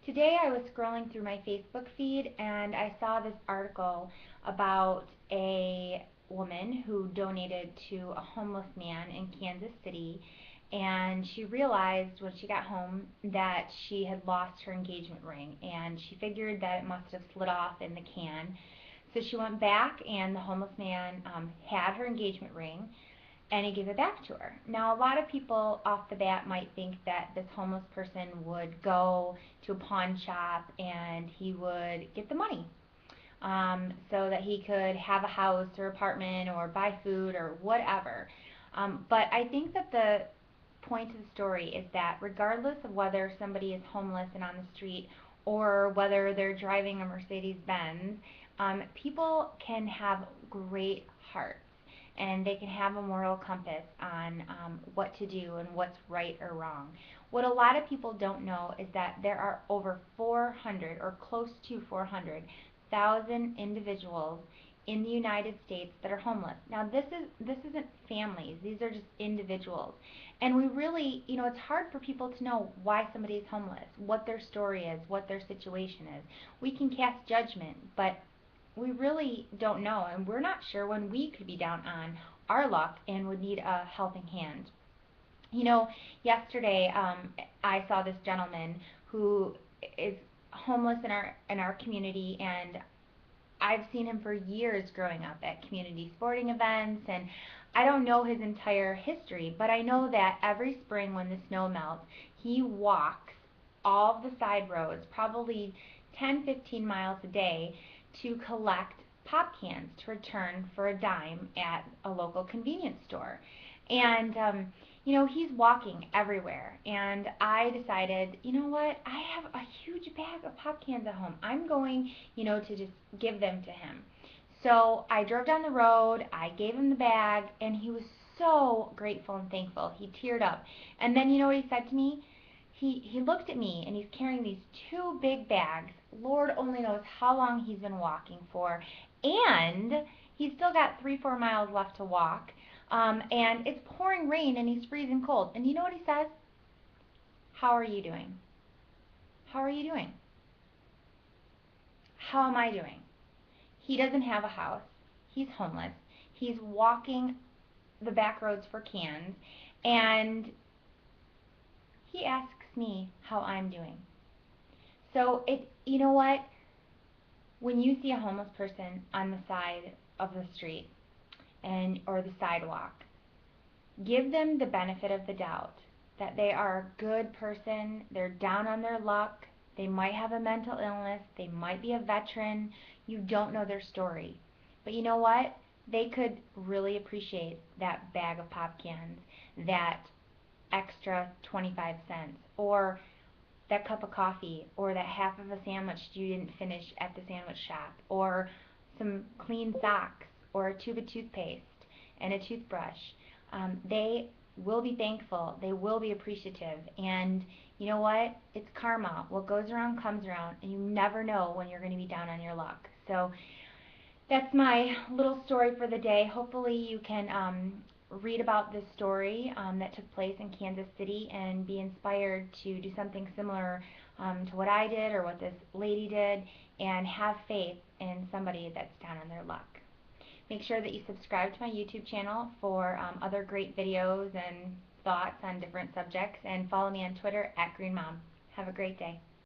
Today I was scrolling through my Facebook feed and I saw this article about a woman who donated to a homeless man in Kansas City, and she realized when she got home that she had lost her engagement ring, and she figured that it must have slid off in the can. So she went back, and the homeless man had her engagement ring, and he gave it back to her. Now, a lot of people off the bat might think that this homeless person would go to a pawn shop and he would get the money, so that he could have a house or apartment or buy food or whatever. But I think that the point of the story is that regardless of whether somebody is homeless and on the street or whether they're driving a Mercedes Benz, people can have great hearts and they can have a moral compass on what to do and what's right or wrong. What a lot of people don't know is that there are over 400 or close to 400,000 individuals in the United States that are homeless. Now this isn't families. These are just individuals. And we really, it's hard for people to know why somebody is homeless, what their story is, what their situation is. We can cast judgment, but we really don't know, and we're not sure when we could be down on our luck and would need a helping hand. Yesterday I saw this gentleman who is homeless in our community, and I've seen him for years growing up at community sporting events, and I don't know his entire history, but I know that every spring when the snow melts, he walks all of the side roads, probably 10, 15 miles a day, to collect pop cans to return for a dime at a local convenience store. And he's walking everywhere. And I decided, you know what? I have a huge bag of pop cans at home. I'm going, to just give them to him. So I drove down the road, I gave him the bag, and he was so grateful and thankful. He teared up. And then you know what he said to me? He looked at me, and he's carrying these two big bags. Lord only knows how long he's been walking for. And he's still got 3, 4 miles left to walk. And it's pouring rain, and he's freezing cold. And you know what he says? How are you doing? How are you doing? How am I doing? He doesn't have a house. He's homeless. He's walking the back roads for cans. And he asks me how I'm doing. So you know what? When you see a homeless person on the side of the street or the sidewalk, give them the benefit of the doubt that they are a good person, they're down on their luck, they might have a mental illness, they might be a veteran, you don't know their story. But you know what? They could really appreciate that bag of pop cans, that extra 25 cents, or that cup of coffee, or that half of a sandwich you didn't finish at the sandwich shop, or some clean socks, or a tube of toothpaste and a toothbrush. They will be thankful. They will be appreciative. And you know what? It's karma. What goes around comes around, and you never know when you're going to be down on your luck. So that's my little story for the day. Hopefully you can read about this story that took place in Kansas City and be inspired to do something similar to what I did or what this lady did, and have faith in somebody that's down on their luck. Make sure that you subscribe to my YouTube channel for other great videos and thoughts on different subjects, and follow me on Twitter @GreenMom. Have a great day.